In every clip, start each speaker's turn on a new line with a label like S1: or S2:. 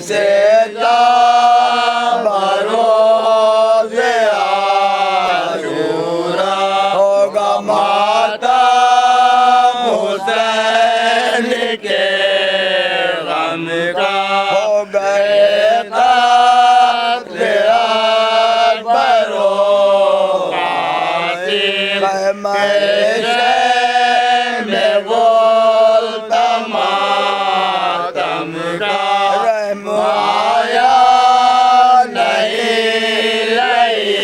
S1: سے بروز عاشورا ہوگا ماتم حسین کے غم کا ہو گئے قتل اکبر و قاسم خیمہ میں بولتا ماتم کا رحم آیا نہیں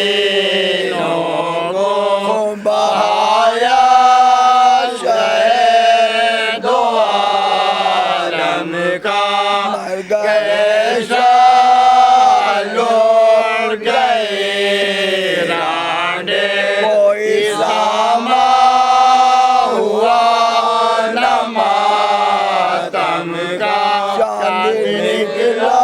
S1: لعینوں کو بہایا شہید و عالم کا مر گئے شاہ لوٹ گئے رانڈے کوئی ساما ہوا نہ ماتم کا چاند نکلا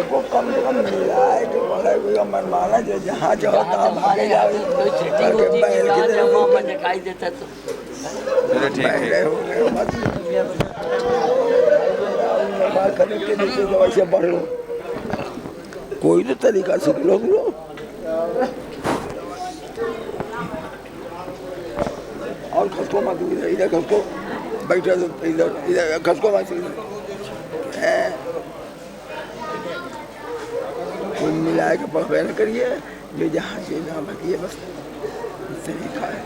S1: کو کم سے کم ملا ہے کہ بغیر کوئی من مانا جو جہاں چاہتا بھاگے جاؤ کر کے بیل کی طرف
S2: موقع دکھائی دیتا تو
S1: بیٹھ گئے ہو گئے بس بات کرنے کے نیچے تو ایسے پڑھ لو کوئی تو طریقہ سیکھ لو اور کھسکو مت ادھر کھسکو بیٹھا تو ادھر کھسکو مت کوئی ملا کے پکڑ نہ کریے جو جہاں سے جہاں بھٹیے بس طریقہ ہے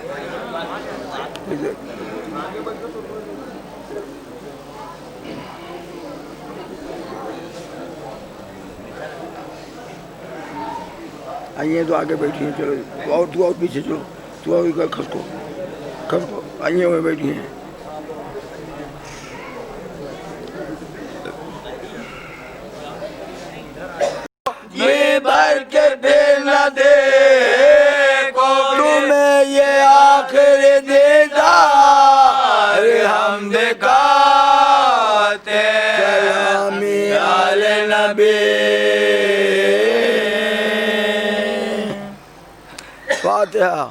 S1: آئیے تو آگے بیٹھی ہیں چلو تو اور پیچھے چلو تو اور کھسکو آئیے ہوئے بیٹھی ہیں یہ بھر کے پھر نہ دیکھو تمہیں یہ آخری دیدار ہم دکھاتے سلامی آل نبی فاتحہ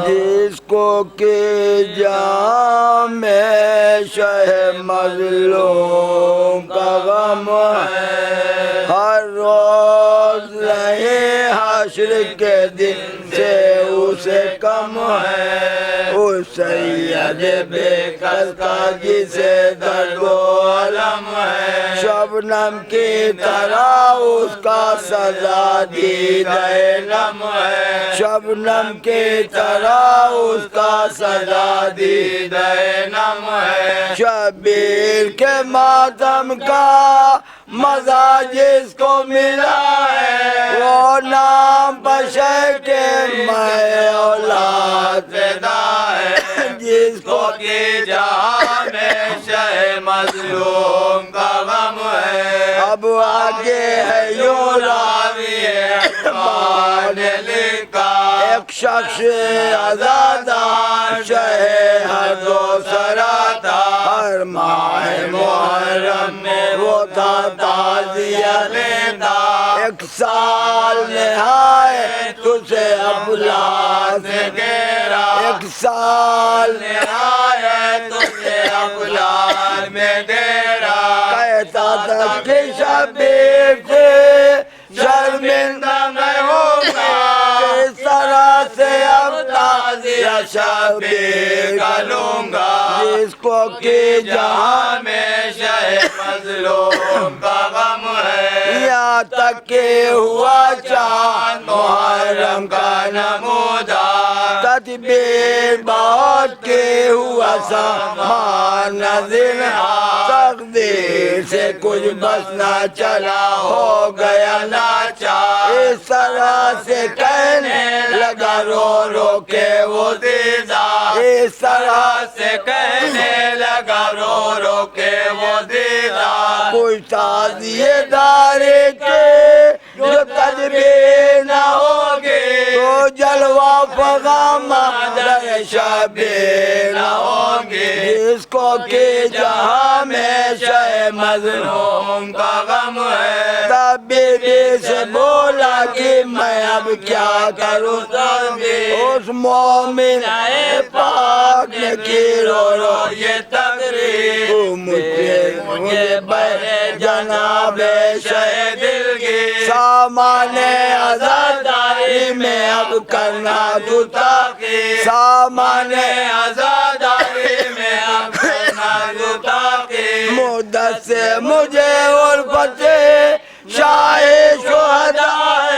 S1: جس کو کہ جام شہ مظلوم کا غم ہے ہر روز رہے حشر کے دن سے اسے کم ہے اس سید بے کس کا جسے درد و علم ہے شبنم کی طرح اس کا سزا دید علم ہے شبنم کی طرح اس کا سزا دید علم ہے شبیر کے ماتم کا مزہ جس کو ملا ہے وہ نام بشر کے میں اولاد پیدا ہے جس کو کہ جہاں میں شہ مظلوم کا غم ہے اب آگے ہے یوں راوی اقبال نے لکھا ایک شخص آزادار شہ ہر دو سرا تھا ہر ماہ محرم میں وہ تھا تعزیہ لیتا ایک سال نہایت اسے افلاس سے گھیرا ایک سال نہایت اسے افلاس میں گھیرا کہتا تھا کہ شبیر سے شرمندہ میں ہوں گا کس طرح سے اب تعزیہ شبیر کا لوں گا جس کو کہ جہاں میں شہ مظلوم کا غم ہے یہاں تک کہ ہوا چاند محرم کا نمودار تدبیر بہت کے ہوا سامان نازل تقدیر سے کچھ بس نہ چلا ہو گیا لاچار اس طرح سے کہنے لگا رو رو کے وہ دیدار اس طرح سے کہنے لگا رو رو کے وہ دیدار کوئی تعزیے دارے کے جو تدبیر نہ ہوگی تو جلوہ پیغام در شبیر نہ ہوگی جس کو کہ جہاں میں شہ مظلوم کا غم ہے تب بی بی سے بولا کہ میں اب کیا کروں اس مومن پاک نے کی رو رو یہ تقریر مجھے بے جناب شہ دلگیر سامان عزاداری میں اب کرنا تو تاخیر سامان عزاداری میں اب کرنا تو تاخیر مدت سے مجھے الفت شاہ شہداء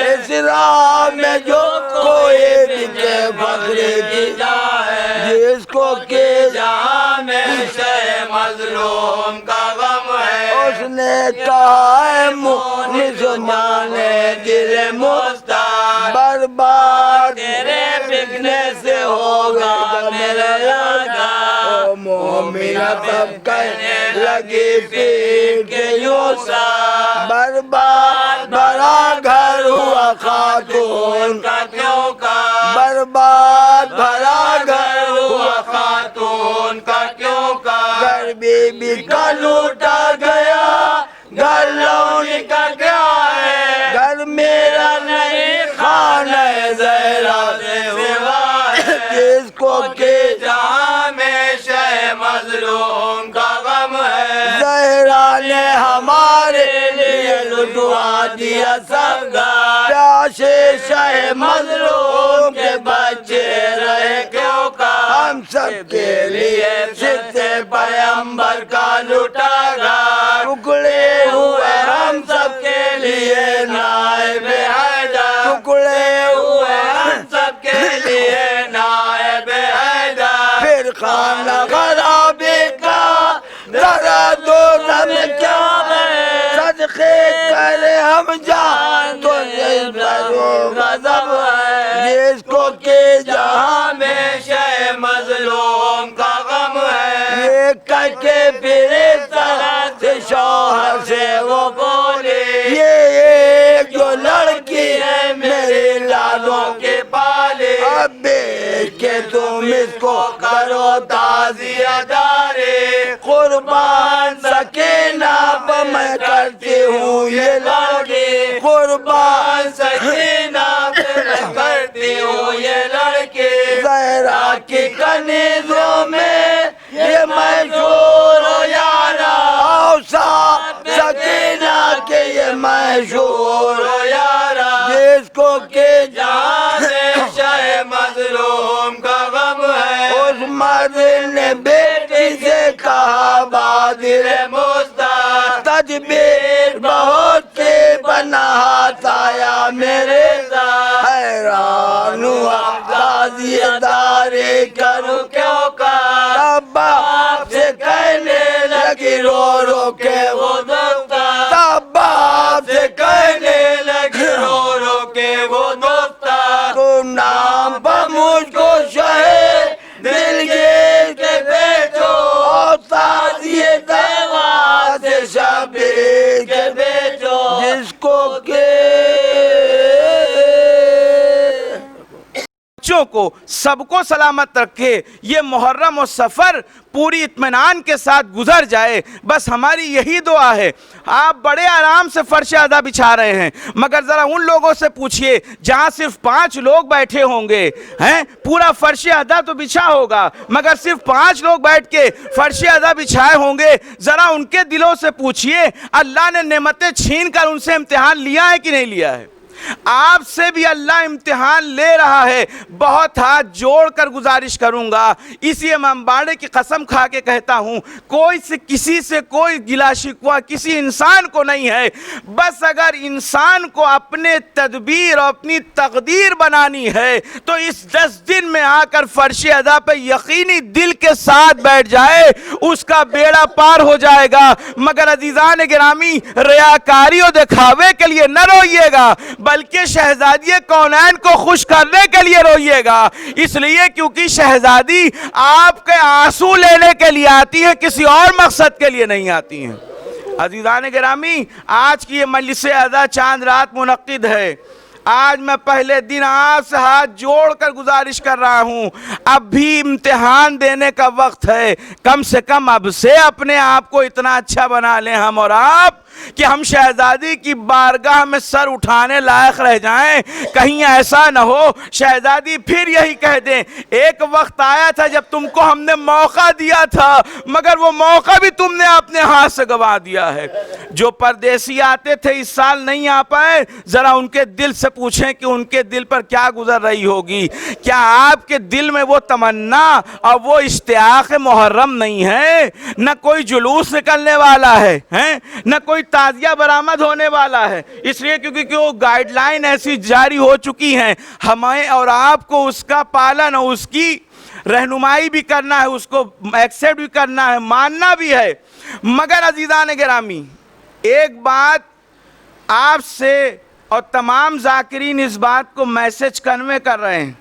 S1: اس راہ میں جو کوئی بکے فخر کی جائے جس کو کہ جہاں میں شہ مظلوم کا غم ہے اس نے کہا ہے مسلمان دل مستعد برباد تیرے بکنے سے ہوگا میرا یادگار او مومنہ تب کہنے لگی پھر کہ یوں سا برباد بھرا گھر ہوا خاتون کا کیوں کا برباد بھرا گھر ہوا خاتون کا کیوں کا گھر بی بی کا لوٹا گیا گھر لونی کا کیا ہے گھر میرا نہیں خانہ زہرا سے سوا ہے جس کو کہ جہاں میں شہ مظلوم کا غم ہے زہرا نے ہمارے لیے لٹوا دیا سنگار پیاسے شہ مظلوم کے بچے رہے کیوں کا ہم سب کے لیے ستے پیغمبر کا لٹا گا ٹکڑے ہوئے ہم سب کے لیے نائب حیدر ٹکڑے ہوئے ہم سب کے لیے نائب حیدر پھر خانہ خرابے کا درد و غم کیا ہے صدقے کرے ہم جان تو عزت و غضب ہے جس کو کہ جہاں میں شہ مظلوم کا غم ہے یہ کہہ کے پھر اس طرح سے شوہر سے وہ بولے یہ ایک جو لڑکی ہے میرے لالوں کے پالے اب بیچ کے تم اس کو کرو تعزیہ دارے قربان سکینہ پہ میں کرتی ہوں یہ لڑکی قربان سکینہ پہ میں کرتی ہوں یہ لڑکی زہرا کی کنیزوں میں یہ مشہور ہو یارا اوصا سکینہ کے یہ مشہور ہو یارا جس کو کہ جہاں میں شہ مظلوم کا غم ہے اس مرد نے بیٹی سے کہا بادر مستعد تدبیر بہت کے بنا ہاتھ آیا میرے ساتھ حیران ہوا تعزیہ داری کروں کیوں کا تب باپ سے کہنے لگی رو رو کے وہ دوستا تب باپ سے کہنے لگی رو رو کے وہ دوستا تم نام پر مجھ کو شہ دلگیر کے بیچو اور تعزیہ دیوار سے شبیر کے بیچو جس کو کہ
S2: بچوں کو سب کو سلامت رکھے یہ محرم و سفر پوری اطمینان کے ساتھ گزر جائے بس ہماری یہی دعا ہے آپ بڑے آرام سے فرش ادا بچھا رہے ہیں مگر ذرا ان لوگوں سے پوچھئے جہاں صرف 5 لوگ بیٹھے ہوں گے ہیں پورا فرش ادا تو بچھا ہوگا مگر صرف 5 لوگ بیٹھ کے فرش ادا بچھائے ہوں گے ذرا ان کے دلوں سے پوچھئے اللہ نے نعمتیں چھین کر ان سے امتحان لیا ہے کہ نہیں لیا ہے آپ سے بھی اللہ امتحان لے رہا ہے. بہت ہاتھ جوڑ کر گزارش کروں گا, اسی امام باڑے کی قسم کھا کے کہتا ہوں, کسی سے کوئی گلا شکوہ کسی انسان کو نہیں ہے. بس اگر انسان کو اپنے تدبیر اور اپنی تقدیر بنانی ہے تو اس 10 دن میں آ کر فرش ادا پہ یقینی دل کے ساتھ بیٹھ جائے, اس کا بیڑا پار ہو جائے گا. مگر عزیزان گرامی, ریاکاری و دکھاوے کے لیے نہ روئیے گا, بلکہ شہزادی کونین کو خوش کرنے کے لیے روئیے گا. اس لیے کیونکہ شہزادی آپ کے آنسو لینے کے لیے آتی ہے, کسی اور مقصد کے لیے نہیں آتی ہیں. عزیزان گرامی, آج کی یہ مجلس ادا چاند رات منعقد ہے. آج میں پہلے دن آپ سے ہاتھ جوڑ کر گزارش کر رہا ہوں, اب بھی امتحان دینے کا وقت ہے. کم سے کم اب سے اپنے آپ کو اتنا اچھا بنا لیں ہم اور آپ کہ ہم شہزادی کی بارگاہ میں سر اٹھانے لائق رہ جائیں. کہیں ایسا نہ ہو شہزادی پھر یہی کہہ دیں, ایک وقت آیا تھا جب تم کو ہم نے موقع دیا تھا, مگر وہ موقع بھی تم نے اپنے ہاتھ سے گوا دیا ہے. جو پردیسی آتے تھے اس سال نہیں آ پائے, ذرا ان کے دل سے پوچھیں کہ ان کے دل پر کیا گزر رہی ہوگی. کیا آپ کے دل میں وہ تمنا اور وہ اشتیاق محرم نہیں ہے؟ نہ کوئی جلوس نکلنے والا ہے, نہ کوئی تعزیہ برآمد ہونے والا ہے. اس لیے کیونکہ وہ گائیڈ لائن ایسی جاری ہو چکی ہیں, ہمیں اور آپ کو اس کا پالن اور اس کی رہنمائی بھی کرنا ہے, اس کو ایکسیپٹ بھی کرنا ہے, ماننا بھی ہے. مگر عزیزان گرامی, ایک بات آپ سے اور تمام ذاکرین اس بات کو میسج کنوے کر رہے ہیں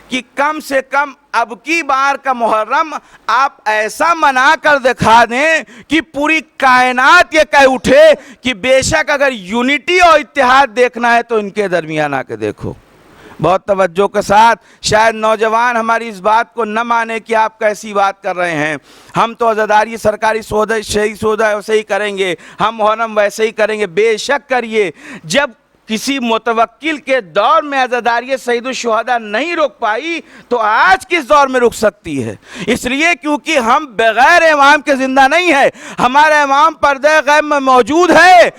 S2: کہ کم سے کم اب کی بار کا محرم آپ ایسا منا کر دکھا دیں کہ پوری کائنات یہ کہہ اٹھے کہ بے شک اگر یونٹی اور اتحاد دیکھنا ہے تو ان کے درمیان آ کے دیکھو. بہت توجہ کے ساتھ, شاید نوجوان ہماری اس بات کو نہ مانے کہ آپ کیسی بات کر رہے ہیں. ہم تو عزاداری سرکاری سودہ شہی سودہ ویسے ہی کریں گے, ہم محرم ویسے ہی کریں گے. بے شک کریے. جب کسی متوکل کے دور میں عزاداری سید الشہداء نہیں رک پائی تو آج کس دور میں رک سکتی ہے؟ اس لیے کیونکہ ہم بغیر امام کے زندہ نہیں ہے. ہمارا امام پردہ غیب میں موجود ہے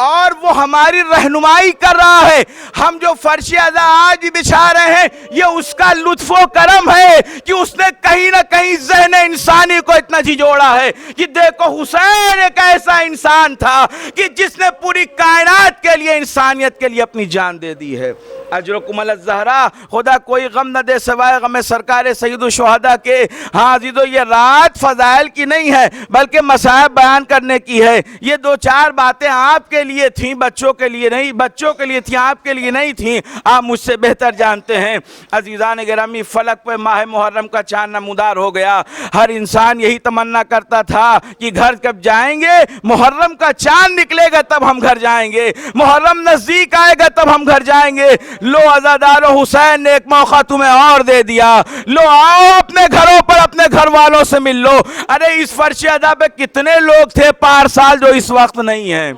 S2: اور وہ ہماری رہنمائی کر رہا ہے. ہم جو فرش ادا آج بھی بچھا رہے ہیں یہ اس کا لطف و کرم ہے کہ اس نے کہیں نہ کہیں ذہن انسانی کو اتنا جھجوڑا ہے کہ دیکھو حسین ایک ایسا انسان تھا کہ جس نے پوری کائنات کے لیے, انسانیت کے لیے اپنی جان دے دی ہے. اجرکم الزہرا, خدا کوئی غم نہ دے سوائے غم سرکار سید الشہداء کے. ہاں عزیزو, یہ رات فضائل کی نہیں ہے بلکہ مصائب بیان کرنے کی ہے. یہ 2-4 باتیں آپ کے لیے تھیں, بچوں کے لیے نہیں. بچوں کے لیے تھیں, آپ کے لیے نہیں تھیں. آپ مجھ سے بہتر جانتے ہیں. عزیزان گرامی, فلک پہ ماہ محرم کا چاند نمودار ہو گیا. ہر انسان یہی تمنا کرتا تھا کہ گھر کب جائیں گے, محرم کا چاند نکلے گا تب ہم گھر جائیں گے, محرم نزدیک آئے گا تب ہم گھر جائیں گے. لو عزادارو, حسین نے ایک موقع تمہیں اور دے دیا. لو آؤ اپنے گھروں پر اپنے گھر والوں سے مل لو. ارے اس فرش ادا پہ کتنے لوگ تھے پارسال جو اس وقت نہیں ہیں.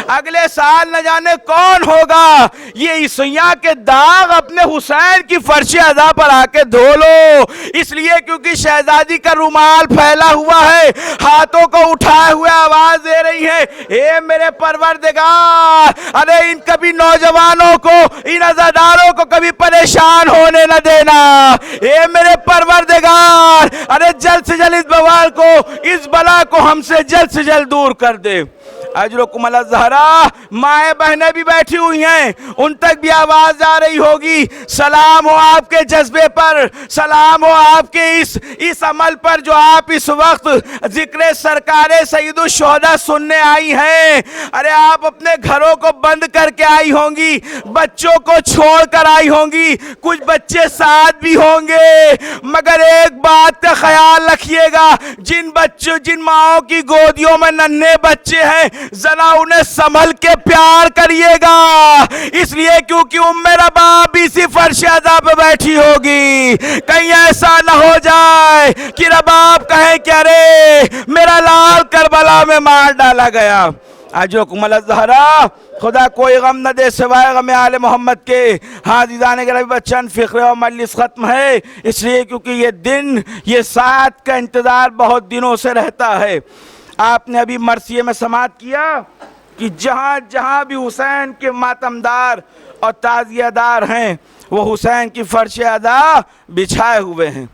S2: اگلے سال نہ جانے کون ہوگا. یہ عیسیاں کے داغ اپنے حسین کی فرش ادا پر آ کے دھو لو. اس لیے کیونکہ شہزادی کا رومال پھیلا ہوا ہے, ہاتھوں کو اٹھائے ہوئے آواز دے رہی ہے, اے میرے پروردگار, ارے ان کبھی نوجوانوں کو, ان عزاداروں کو کبھی پریشان ہونے نہ دینا. اے میرے پروردگار, ارے جلد سے جلد اس بوال کو, اس بلا کو ہم سے جلد دور کر دے. اجرکم الزہرا, مائیں بہنیں بھی بیٹھی ہوئی ہیں, ان تک بھی آواز جا رہی ہوگی. سلام ہو آپ کے جذبے پر, سلام ہو آپ کے اس عمل پر جو آپ اس وقت ذکر سرکار سید الشہداء سننے آئی ہیں. ارے آپ اپنے گھروں کو بند کر کے آئی ہوں گی, بچوں کو چھوڑ کر آئی ہوں گی, کچھ بچے ساتھ بھی ہوں گے. مگر ایک بات کا خیال رکھیے گا, جن ماؤں کی گودیوں میں ننھے بچے ہیں, ذرا انہیں سنبھل کے پیار کریے گا. اس لیے کیونکہ میرا باپ اسی فرش ادا پہ بیٹھی ہوگی. کہیں ایسا نہ ہو جائے کہ رباب کہیں کہ ارے میرا لال کربلا میں مار ڈالا گیا. اجرکم الزہرا, خدا کوئی غم نہ دے سوائے غم آل محمد کے. ہاں عزیزان گرامی, بچن فقرے و مجلس ختم ہے. اس لیے کیونکہ یہ دن, یہ ساعت کا انتظار بہت دنوں سے رہتا ہے. آپ نے ابھی مرثیے میں سماعت کیا کہ جہاں جہاں بھی حسین کے ماتمدار اور تعزیہ دار ہیں وہ حسین کی فرش ادا بچھائے ہوئے ہیں۔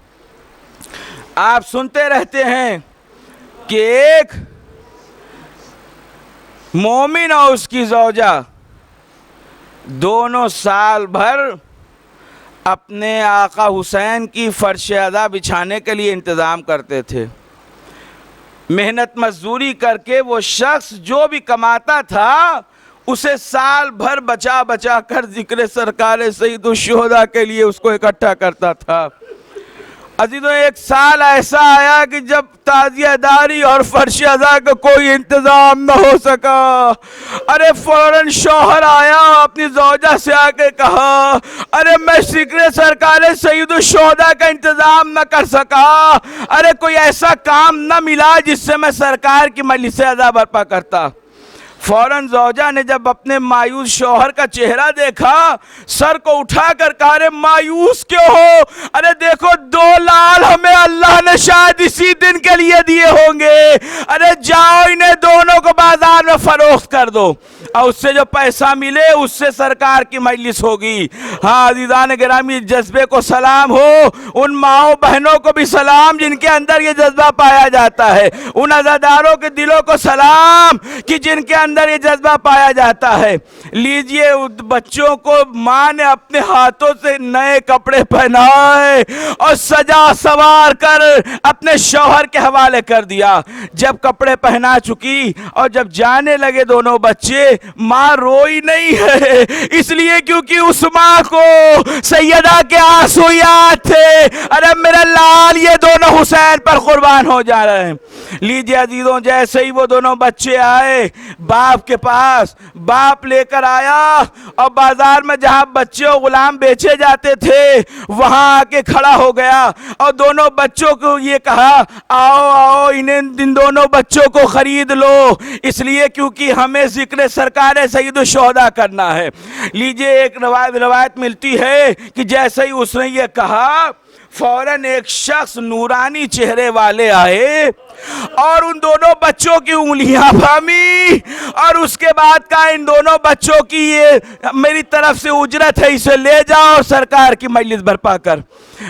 S2: آپ سنتے رہتے ہیں کہ ایک مومن اور اس کی زوجہ دونوں سال بھر اپنے آقا حسین کی فرش ادا بچھانے کے لیے انتظام کرتے تھے۔ محنت مزدوری کر کے وہ شخص جو بھی کماتا تھا اسے سال بھر بچا بچا کر ذکر سرکار سید الشہداء کے لیے اس کو اکٹھا کرتا تھا۔ عزیزوں، ایک سال ایسا آیا کہ جب تعزیہ داری اور فرش ادا کا کوئی انتظام نہ ہو سکا، ارے فوراً شوہر آیا، اپنی زوجہ سے آ کے کہا، ارے میں ذکر سرکار سید الشہداء کا انتظام نہ کر سکا، ارے کوئی ایسا کام نہ ملا جس سے میں سرکار کی مجلس ادا برپا کرتا۔ فوراً زوجہ نے جب اپنے مایوس شوہر کا چہرہ دیکھا، سر کو اٹھا کر کہا، ارے مایوس کیوں ہو؟ ارے دیکھو 2 لال ہمیں اللہ نے شاید اسی دن کے لیے دیے ہوں گے، ارے جاؤ انہیں دونوں کو بازار میں فروخت کر دو اور اس سے جو پیسہ ملے اس سے سرکار کی مجلس ہوگی۔ ہاں عزیزان گرامی، جذبے کو سلام ہو، ان ماؤں بہنوں کو بھی سلام جن کے اندر یہ جذبہ پایا جاتا ہے، ان عزاداروں کے دلوں کو سلام کہ جن کے اندر یہ جذبہ پایا جاتا ہے۔ لیجئے بچوں کو ماں نے اپنے ہاتھوں سے نئے کپڑے پہنائے اور سجا سوار کر اپنے شوہر کے حوالے کر دیا۔ جب کپڑے پہنا چکی اور جب جانے لگے دونوں بچے، ماں روئی نہیں ہے، اس لیے کیونکہ اس ماں کو سیدہ کے آنسو یاد تھے، ارے میرے لال یہ دونوں حسین پر قربان ہو جا رہے ہیں۔ لیجئے عزیزوں، جیسے ہی وہ دونوں بچے آئے باپ کے پاس، باپ لے کر آیا اور بازار میں جہاں بچے و غلام بیچے جاتے تھے وہاں آ کے کھڑا ہو گیا اور دونوں بچوں کو یہ کہا، آؤ آؤ ان دونوں بچوں کو خرید لو، اس لیے کیونکہ ہمیں ذکر سرکار سید الشہداء کرنا ہے۔ لیجئے ایک روایت ملتی ہے کہ جیسے ہی اس نے یہ کہا، فوراً ایک شخص نورانی چہرے والے آئے اور ان دونوں بچوں کی انگلیاں تھامی اور اس کے بعد کہا، ان دونوں بچوں کی یہ میری طرف سے اجرت ہے، اسے لے جاؤ سرکار کی مجلس برپا کر۔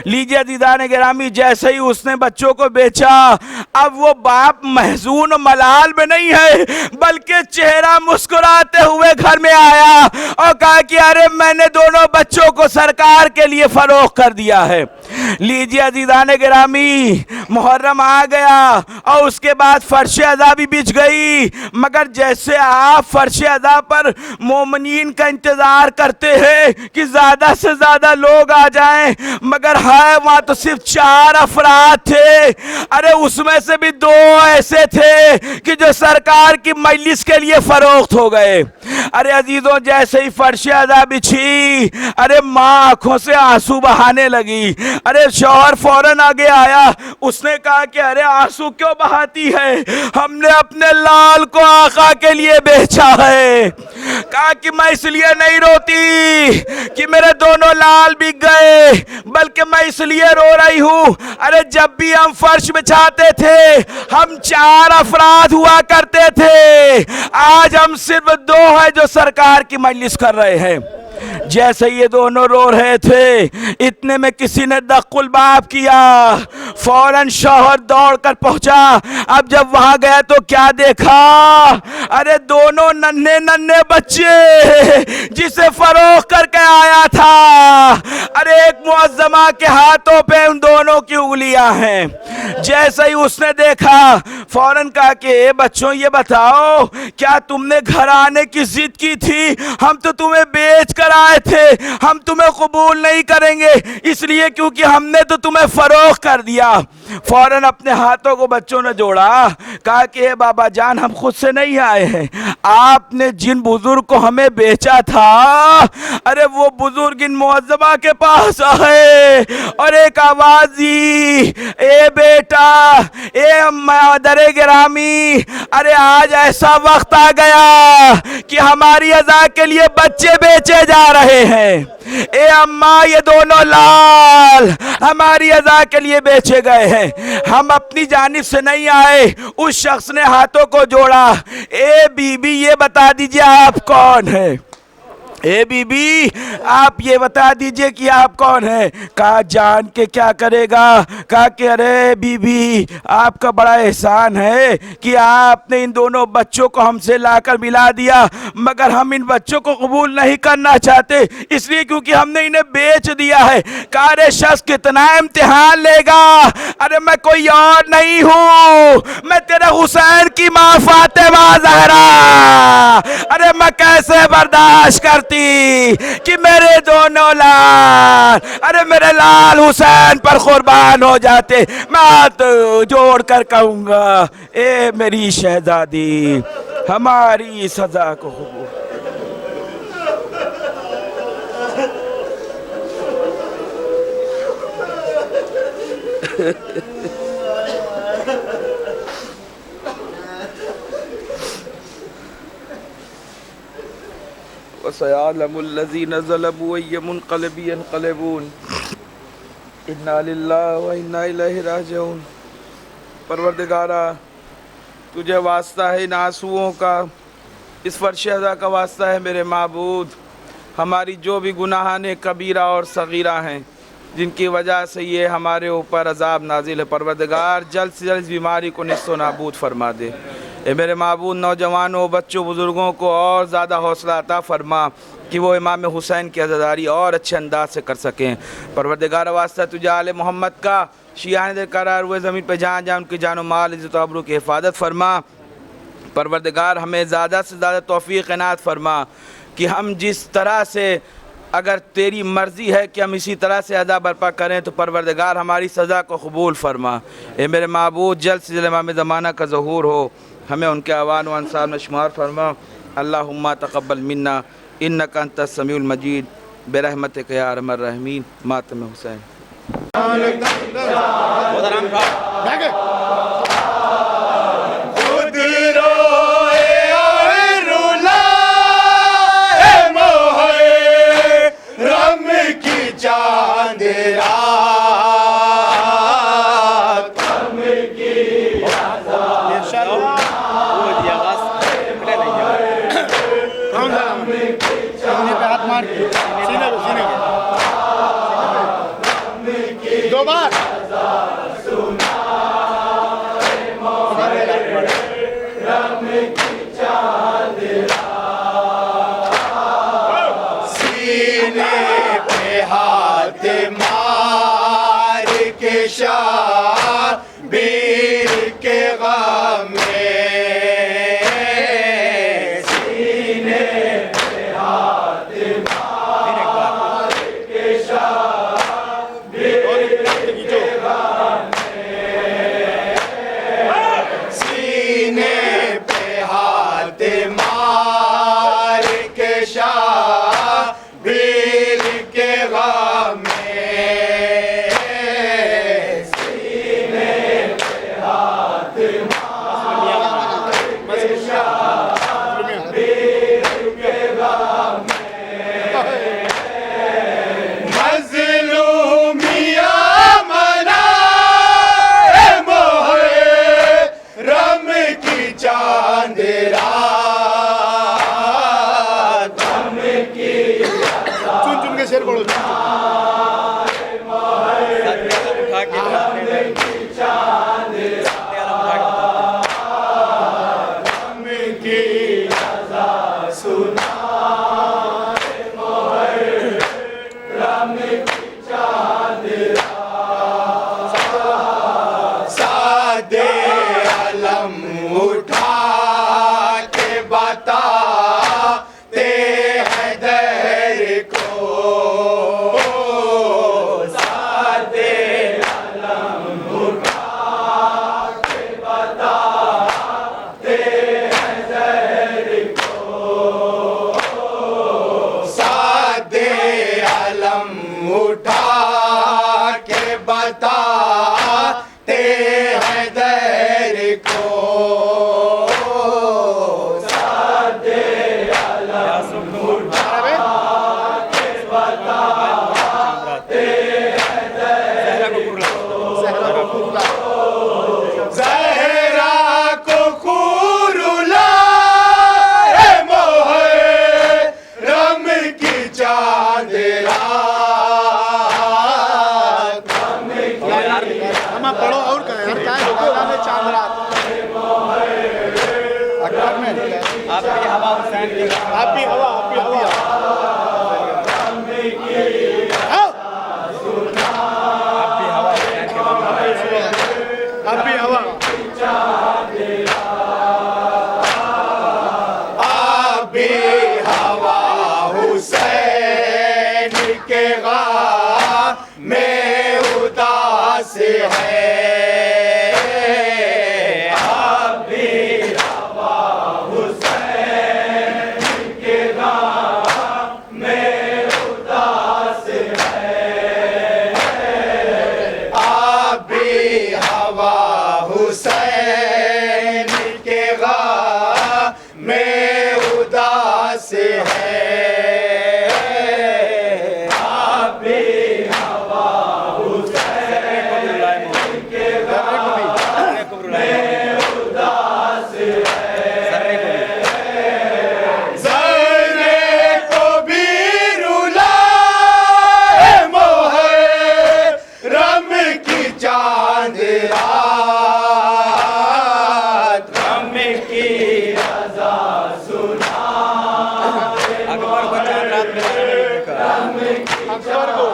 S2: لیجئے عزیزان گرامی، جیسے ہی اس نے بچوں کو بیچا، اب وہ باپ محزون و ملال میں نہیں ہے بلکہ چہرہ مسکراتے ہوئے گھر میں آیا اور کہا کہ ارے میں نے دونوں بچوں کو سرکار کے لیے فروخت کر دیا ہے۔ لیجئے عزیزان گرامی، محرم آ گیا اور اس کے بعد فرش ادا بھی بچھ گئی، مگر جیسے آپ فرش ادا پر مومنین کا انتظار کرتے ہیں کہ زیادہ سے زیادہ لوگ آ جائیں، مگر ہے وہاں تو صرف 4 افراد تھے، ارے اس میں سے بھی 2 ایسے تھے کہ جو سرکار کی مجلس کے لیے فروخت ہو گئے۔ ارے عزیزوں، جیسے ہی فرش ادا بچھی، ارے ماں آنکھوں سے آنسو بہانے لگی۔ ارے شوہر فوراً آگے آیا، اس نے کہا کہ ارے آنسو کیوں بہاتی ہے؟ ہم نے اپنے لال کو آقا کے لیے بیچا ہے۔ کہا کہ میں اس لیے نہیں روتی کہ میرے دونوں لال بک گئے، بلکہ میں اس لیے رو رہی ہوں، ارے جب بھی ہم فرش بچھاتے تھے ہم 4 افراد ہوا کرتے تھے، آج ہم صرف 2 ہیں جو سرکار کی مجلس کر رہے ہیں۔ جیسے یہ دونوں رو رہے تھے اتنے میں کسی نے دق الباب کیا، فوراً شوہر دوڑ کر پہنچا۔ اب جب وہاں گیا تو کیا دیکھا، ارے دونوں ننھے بچے جسے فروخت کر کے آیا تھا، ارے ایک معظمہ کے ہاتھوں پہ ان دونوں کی انگلیاں ہیں۔ جیسے ہی اس نے دیکھا فوراً کہا کہ اے بچوں یہ بتاؤ کیا تم نے گھر آنے کی ضد کی تھی؟ ہم تو تمہیں بیچ کر آئے تھے، ہم تمہیں قبول نہیں کریں گے اس لیے کیونکہ ہم نے تو تمہیں فروخت کر دیا۔ فوراً اپنے ہاتھوں کو بچوں نے جوڑا، کہا کہ اے بابا جان ہم خود سے نہیں آئے ہیں، آپ نے جن بزرگ کو ہمیں بیچا تھا ارے وہ بزرگ ان معظمہ کے پاس آئے اور ایک آواز دی، اے بیٹا، اے مادر گرامی، ارے آج ایسا وقت آ گیا کہ ہماری رضا کے لیے بچے بیچے جا رہے ہیں. اے اماں یہ دونوں لال ہماری رضا کے لیے بیچے گئے ہیں. ہم اپنی جانب سے نہیں آئے. اس شخص نے ہاتھوں کو جوڑا. اے بی بی یہ بتا دیجئے آپ کون ہیں؟ اے بی بی آپ یہ بتا دیجئے کہ آپ کون ہیں؟ کہا جان کے کیا کرے گا؟ کہا کہ ارے بی بی آپ کا بڑا احسان ہے کہ آپ نے ان دونوں بچوں کو ہم سے لا کر ملا دیا، مگر ہم ان بچوں کو قبول نہیں کرنا چاہتے اس لیے کیونکہ ہم نے انہیں بیچ دیا ہے. کہا ارے شخص کتنا امتحان لے گا؟ ارے میں کوئی اور نہیں ہوں، میں تیرے حسین کی ماں فاطمہ زہرا. ارے میں کیسے برداشت کرتی کہ میرے دونوں لال، ارے میرے لال حسین پر قربان ہو جاتے. میں ہاتھ جوڑ کر کہوں گا اے میری شہزادی ہماری سزا کو قبول. وَسَيَعْلَمُ الَّذِينَ ظَلَمُوا أَيَّ مُنْقَلَبٍ يَنْقَلِبُونَ اِنَّا لِلَّهِ وَإِنَّا إِلَيْهِ راجعون. پروردگارا تجھے واسطہ ہے ان آنسوؤں کا، اس فرش ادا کا واسطہ ہے میرے معبود. ہماری جو بھی گناہان کبیرہ اور صغیرہ ہیں جن کی وجہ سے یہ ہمارے اوپر عذاب نازل ہے، پروردگار جلد سے جلد بیماری کو نصف و نابود فرما دے. اے میرے معبود نوجوانوں، بچوں، بزرگوں کو اور زیادہ حوصلہ عطا فرما کہ وہ امام حسین کی عزاداری اور اچھے انداز سے کر سکیں. پروردگار واسطہ تجھے آل محمد کا شیعان دے قرار ہوئے زمین پہ جہاں جہاں ان کی جان و مال عزت و آبرو کی حفاظت فرما. پروردگار ہمیں زیادہ سے زیادہ توفیق عنایت فرما کہ ہم جس طرح سے، اگر تیری مرضی ہے کہ ہم اسی طرح سے ادا برپا کریں تو پروردگار ہماری سزا کو قبول فرما. اے میرے معبود جلد سے جلد امام زمانہ کا ظہور ہو، ہمیں ان کے اعوان و انصار میں شمار فرما. اللہم تقبل منا انک انت السمیع المجید برحمتک یا ارحم الراحمین. ماتم حسین.
S3: دو بار
S1: سینے پہ ہاتھ مار کے شبیر کے غم میں، سینے پہ ہاتھ مار کے شبیر کے غم میں، سینے پہ ہاتھ مار کے شبیر کے غم میں، سینے پہ ہاتھ مار کے شبیر کے غم میں، مظلومیاں منائے محرم کی چاند رات، غم کی
S3: چن چن کے شیر پڑھو.
S1: سادے علم اٹھا کے بتاتے ہیں در کو، سادے علم اٹھا کے بتاتے ہیں در کو، سادے علم اٹھا کے بتاتے ہیں در کو، سادے
S3: آپ بھی ہوا آپ بھی ہوا آؤ۔ آپ بھی ہوا
S1: آبی ہوا حسین کے غم میں اداس ہے آبی ہوا حسین کے غم میں اداس ہے آبی ہوا حسین کے غم میں اداس ہے آبی ہوا حسین کے غم میں اداس ہے ذرے کو بھی رلائے محرم کی چاند رات غم کی رضا سنا
S4: اکبر کو چاند رات میں
S3: اکبر کو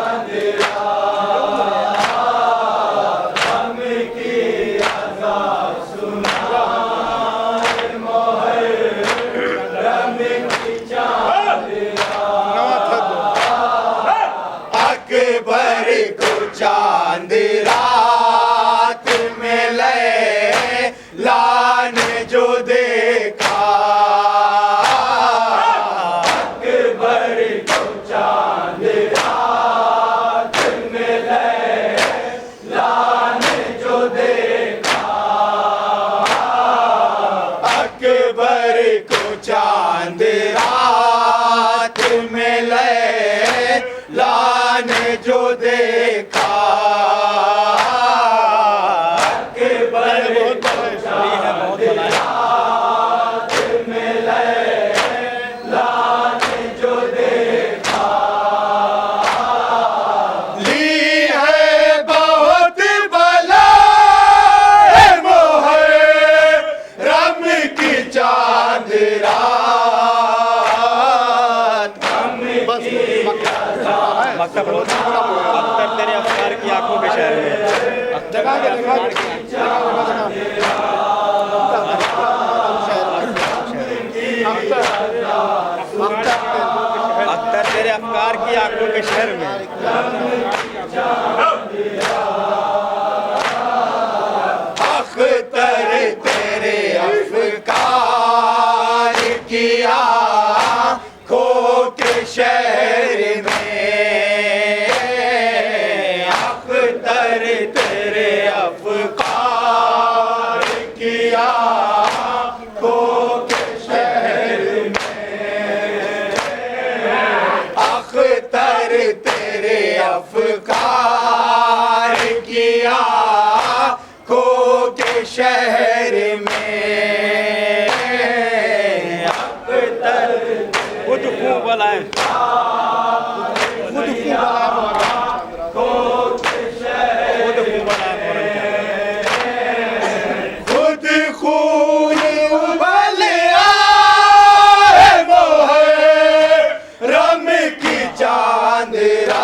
S1: اکبر کو چاند رات میں لیلا نے جو دیکھا اکبر کو چاند رات میں لیلا نے جو دیکھا اکبر کو چاند رات میں لیلا نے جو دیکھا اکبر کو چاند رات میں لیلا نے جو دیکھا لی ہے بہت بلا محرم کی چاند رات
S3: بس
S4: مکتب روز اختر تیرے افکار کی آنکھوں کے شہر میں
S3: جگہ کے جگہ
S4: اختر تیرے افکار کی آنکھوں کے شہر میں
S1: اختر تیرے افکار کی آنکھوں کے شہر میں اختر تیرے افکار کی آنکھوں کے شہر میں اختر تیرے افکار کی آنکھوں کے شہر میں اختر
S4: خود خوں بلائیں
S3: خود
S1: خود خون ابل آئے محرم کی چاند رات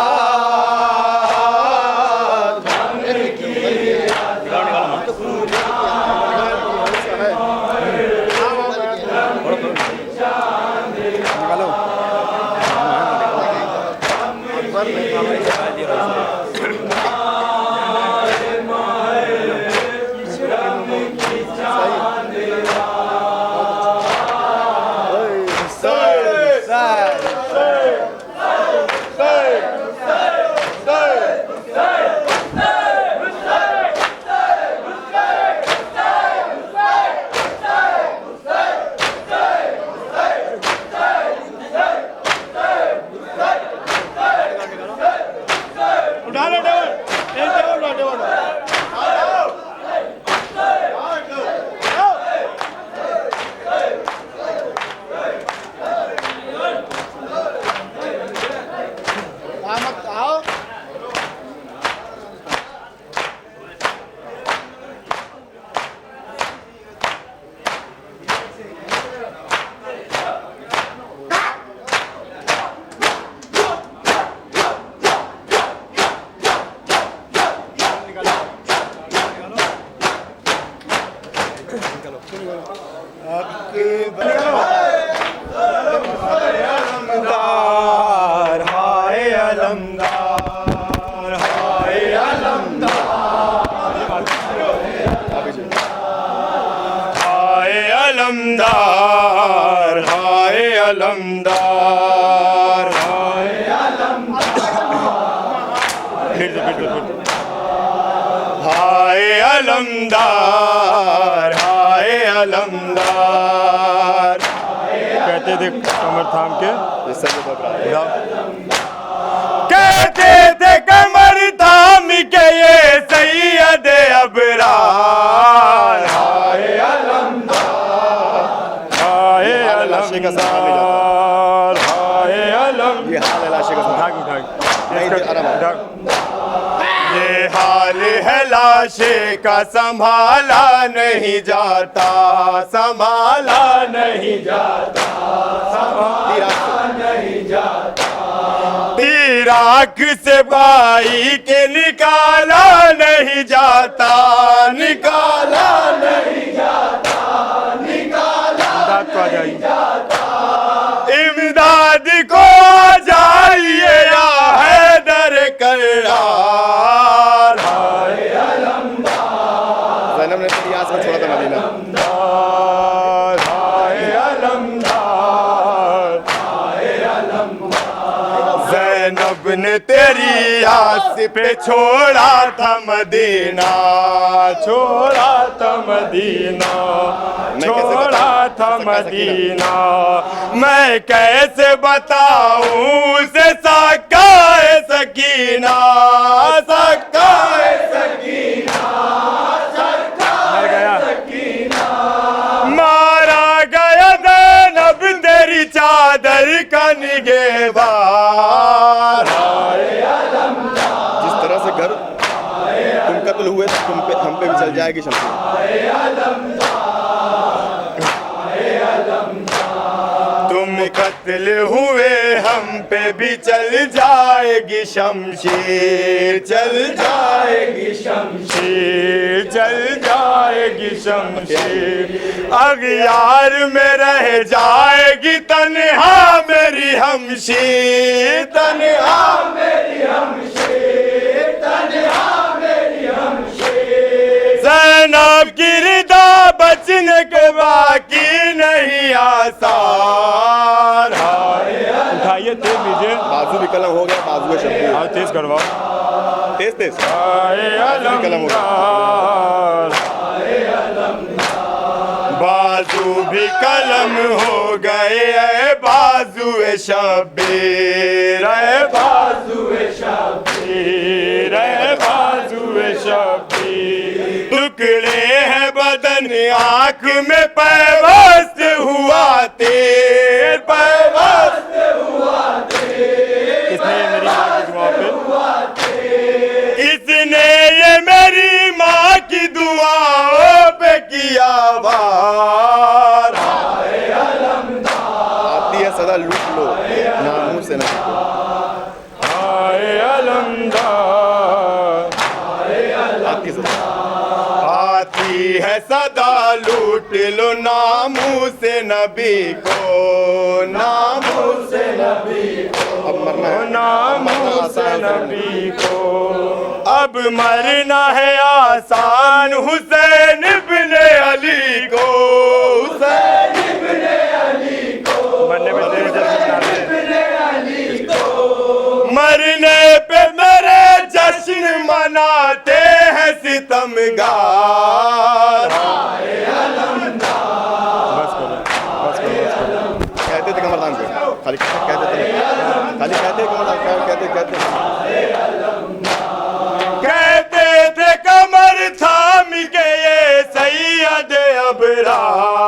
S1: علمدار ہائے علمدار ہائے ہائے علمدار ہائے علمدار.
S4: کہتے تھے کمر تھام کے
S1: کہتے تھے کمر تھام کے یہ سید ابرار ہائے علمدار ہائے علمدار ہائے علمدار. یہ حال ہے لاشے کا سنبھالا نہیں جاتا سنبھالا نہیں جاتا سنبھالا نہیں جاتا. عراق سے بھائی کے نکالا نہیں جاتا نکالا نہیں جاتا نکالا نہیں جاتا. امداد کو آ جائیے یا حیدر کرار ہائے علمدار
S3: زینب نے تو یہاں سے چھوڑا تھا مدینہ.
S1: ہائے علمدار ہائے علمدار. زینب نے تیری آس پہ چھوڑا تھا مدینہ چھوڑا تھا مدینہ چھوڑا تھا مدینہ. میں کیسے بتاؤں اسے سکائے سکینہ سکائے سکینہ سکائے سکینہ. مارا گیا زینب تیری چادر کا نگہبان ہائے علمدار.
S3: جس طرح سے گھر تم قتل ہوئے تو تم پہ ہم پہ بھی چل جائے گی شمشیر.
S1: تم قتل ہوئے ہم پہ بھی چل جائے گی شمشیر چل جائے گی شمشیر چل جائے گی شمشیر. اغیار میں رہ جائے گی تنہا میری ہمشیر تنہا میری ہمشیر تنہا میری ہمشیر. زینب کی رضا بچنے کے باقی نہیں آسان ہائے
S4: اٹھائیے تیز لیجیے
S3: بازو بھی قلم ہو گیا بازو شمشیر.
S4: ہاں تیز کرواؤ
S3: تیز تیز
S1: ہائے علمدار بازو بھی قلم ہو گئے اے بازو شبیر اے بازو شبیر اے بازو شبیر. ٹکڑے ہیں بدن آنکھ میں پیوست ہوا تیر پیوست ہوا تیر
S4: کس نے میری ماں کی دعا پہ
S1: اس نے یہ میری ماں کی دعاؤں پہ کیا وار ہائے علمدار.
S3: آتی ہے صدا لوٹ لو ناموں سے نہ چھپو.
S1: ہائے علمدار
S3: آتی صدا
S1: آتی ہے صدا لوٹ لو ناموں سے نبی کو ناموں سے نبی کو
S3: اب مرنا ہے.
S1: ناموں سے نبی کو. اب مرنا ہے آسان حسین ابن علی کو حسین ابن علی کو
S4: مرنے میں دیر
S1: مرنے پہ میرے جشن مناتے ہیں ستمگار ہائے علمدار.
S4: بس کرو بس کرو بس کرو.
S3: کہتے تھے کمردان کو خالی کہتے تھے خالی کہتے کمردان کہتے
S1: کہتے تھے کمر تھام کے یہ سید ابرار